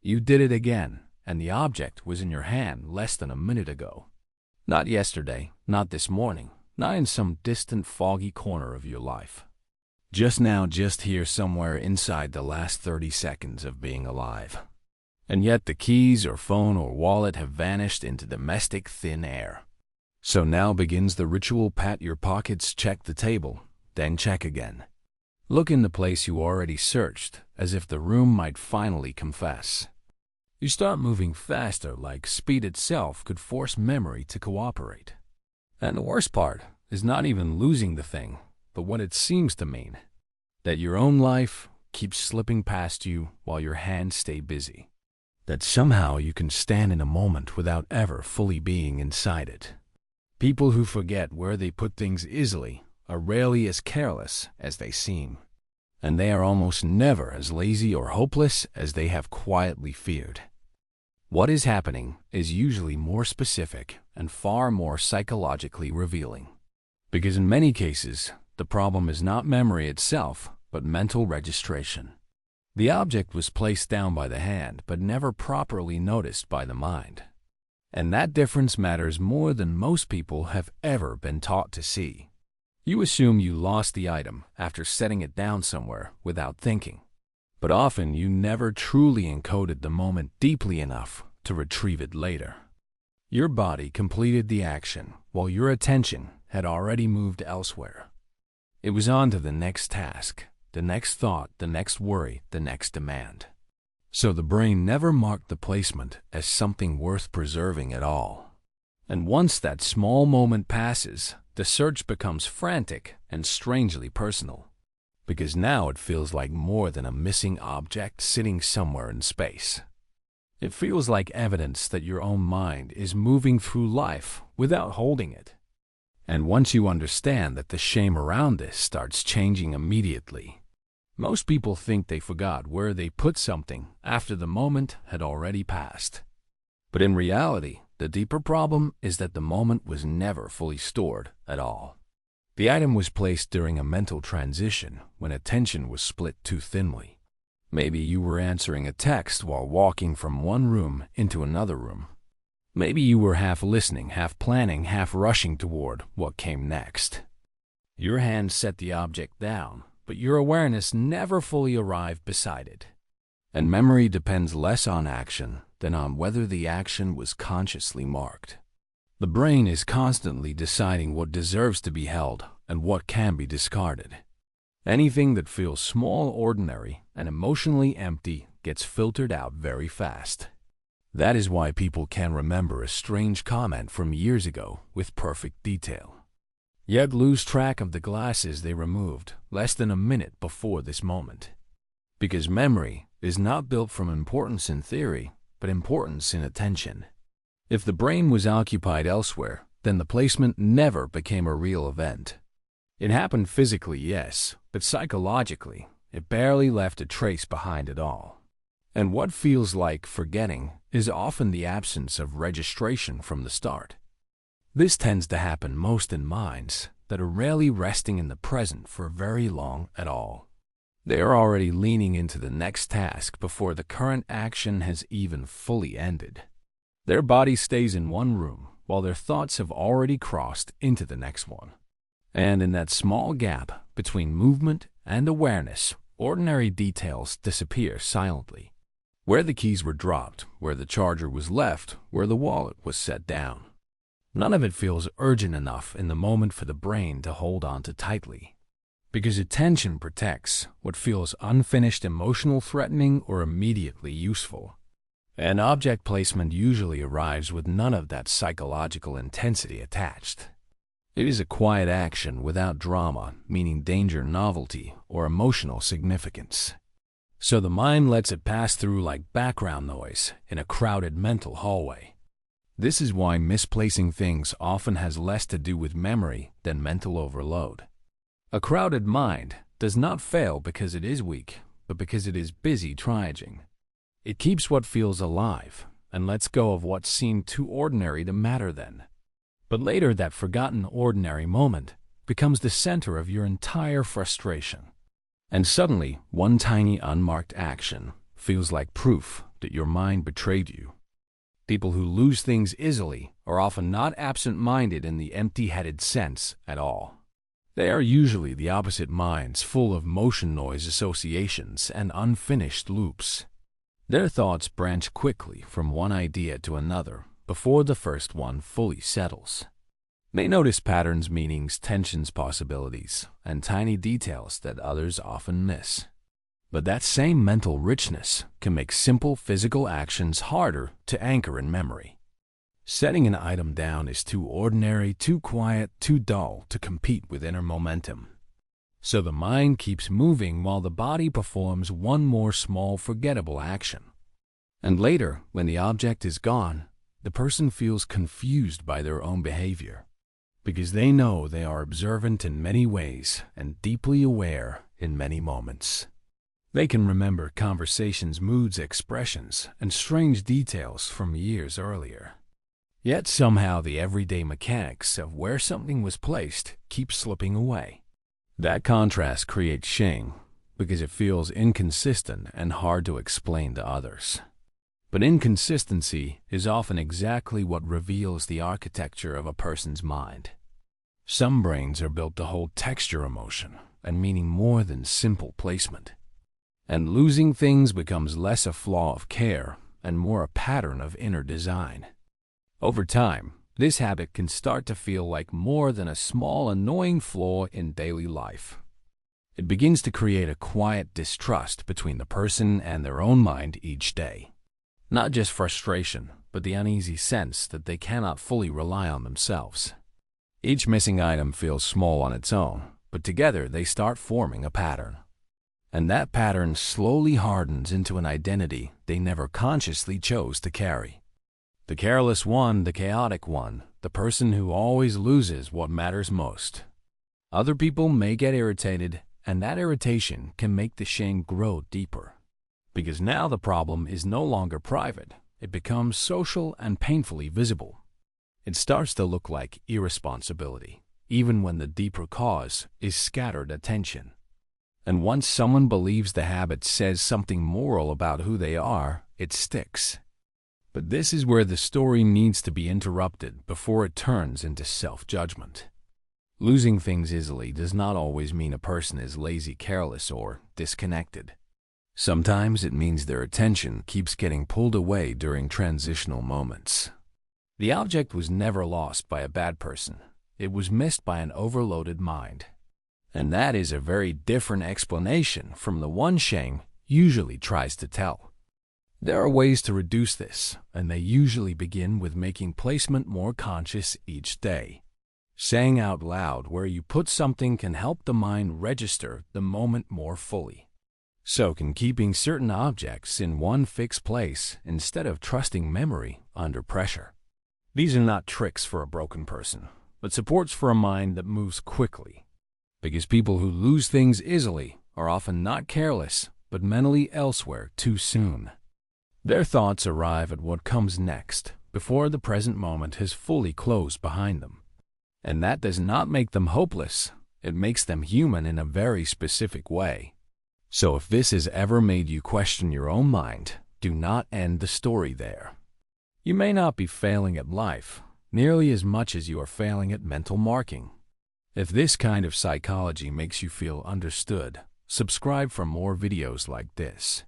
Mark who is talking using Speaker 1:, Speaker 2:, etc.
Speaker 1: You did it again, and the object was in your hand less than a minute ago. Not yesterday, not this morning, not in some distant foggy corner of your life. Just now, just here somewhere inside the last 30 seconds of being alive. And yet the keys or phone or wallet have vanished into domestic thin air. So now begins the ritual: pat your pockets, check the table, then check again. Look in the place you already searched, as if the room might finally confess. You start moving faster, like speed itself could force memory to cooperate. And the worst part is not even losing the thing, but what it seems to mean. That your own life keeps slipping past you while your hands stay busy. That somehow you can stand in a moment without ever fully being inside it. People who forget where they put things easily are rarely as careless as they seem. And they are almost never as lazy or hopeless as they have quietly feared. What is happening is usually more specific and far more psychologically revealing. Because in many cases, the problem is not memory itself, but mental registration. The object was placed down by the hand, but never properly noticed by the mind. And that difference matters more than most people have ever been taught to see. You assume you lost the item after setting it down somewhere without thinking. But often you never truly encoded the moment deeply enough to retrieve it later. Your body completed the action while your attention had already moved elsewhere. It was on to the next task, the next thought, the next worry, the next demand. So the brain never marked the placement as something worth preserving at all. And once that small moment passes, the search becomes frantic and strangely personal. Because now it feels like more than a missing object sitting somewhere in space. It feels like evidence that your own mind is moving through life without holding it. And once you understand that the shame around this starts changing immediately. Most people think they forgot where they put something after the moment had already passed. But in reality, the deeper problem is that the moment was never fully stored at all. The item was placed during a mental transition when attention was split too thinly. Maybe you were answering a text while walking from one room into another room. Maybe you were half listening, half planning, half rushing toward what came next. Your hand set the object down, but your awareness never fully arrived beside it. And memory depends less on action than on whether the action was consciously marked. The brain is constantly deciding what deserves to be held and what can be discarded. Anything that feels small, ordinary, and emotionally empty gets filtered out very fast. That is why people can remember a strange comment from years ago with perfect detail, yet lose track of the glasses they removed less than a minute before this moment. Because memory is not built from importance in theory, but importance in attention. If the brain was occupied elsewhere, then the placement never became a real event. It happened physically, yes, but psychologically, it barely left a trace behind it all. And what feels like forgetting is often the absence of registration from the start. This tends to happen most in minds that are rarely resting in the present for very long at all. They are already leaning into the next task before the current action has even fully ended. Their body stays in one room while their thoughts have already crossed into the next one. And in that small gap between movement and awareness, ordinary details disappear silently. Where the keys were dropped, where the charger was left, where the wallet was set down. None of it feels urgent enough in the moment for the brain to hold on to tightly. Because attention protects what feels unfinished, emotional, threatening, or immediately useful. And object placement usually arrives with none of that psychological intensity attached. It is a quiet action without drama, meaning danger, novelty, or emotional significance. So the mind lets it pass through like background noise in a crowded mental hallway. This is why misplacing things often has less to do with memory than mental overload. A crowded mind does not fail because it is weak, but because it is busy triaging. It keeps what feels alive and lets go of what seemed too ordinary to matter then. But later that forgotten ordinary moment becomes the center of your entire frustration. And suddenly, one tiny unmarked action feels like proof that your mind betrayed you. People who lose things easily are often not absent-minded in the empty-headed sense at all. They are usually the opposite minds, full of motion noise associations and unfinished loops. Their thoughts branch quickly from one idea to another before the first one fully settles. They notice patterns, meanings, tensions, possibilities, and tiny details that others often miss. But that same mental richness can make simple physical actions harder to anchor in memory. Setting an item down is too ordinary, too quiet, too dull to compete with inner momentum. So the mind keeps moving while the body performs one more small forgettable action. And later, when the object is gone, the person feels confused by their own behavior, because they know they are observant in many ways and deeply aware in many moments. They can remember conversations, moods, expressions, and strange details from years earlier. Yet somehow the everyday mechanics of where something was placed keep slipping away. That contrast creates shame because it feels inconsistent and hard to explain to others. But inconsistency is often exactly what reveals the architecture of a person's mind. Some brains are built to hold texture, emotion, and meaning more than simple placement. And losing things becomes less a flaw of care and more a pattern of inner design. Over time, this habit can start to feel like more than a small annoying flaw in daily life. It begins to create a quiet distrust between the person and their own mind each day. Not just frustration, but the uneasy sense that they cannot fully rely on themselves. Each missing item feels small on its own, but together they start forming a pattern. And that pattern slowly hardens into an identity they never consciously chose to carry. The careless one, the chaotic one, the person who always loses what matters most. Other people may get irritated, and that irritation can make the shame grow deeper. Because now the problem is no longer private, it becomes social and painfully visible. It starts to look like irresponsibility, even when the deeper cause is scattered attention. And once someone believes the habit says something moral about who they are, it sticks. But this is where the story needs to be interrupted before it turns into self-judgment. Losing things easily does not always mean a person is lazy, careless, or disconnected. Sometimes it means their attention keeps getting pulled away during transitional moments. The object was never lost by a bad person. It was missed by an overloaded mind. And that is a very different explanation from the one shame usually tries to tell. There are ways to reduce this, and they usually begin with making placement more conscious each day. Saying out loud where you put something can help the mind register the moment more fully. So can keeping certain objects in one fixed place instead of trusting memory under pressure. These are not tricks for a broken person, but supports for a mind that moves quickly. Because people who lose things easily are often not careless, but mentally elsewhere too soon. Their thoughts arrive at what comes next before the present moment has fully closed behind them. And that does not make them hopeless. It makes them human in a very specific way. So if this has ever made you question your own mind, do not end the story there. You may not be failing at life nearly as much as you are failing at mental marking. If this kind of psychology makes you feel understood, subscribe for more videos like this.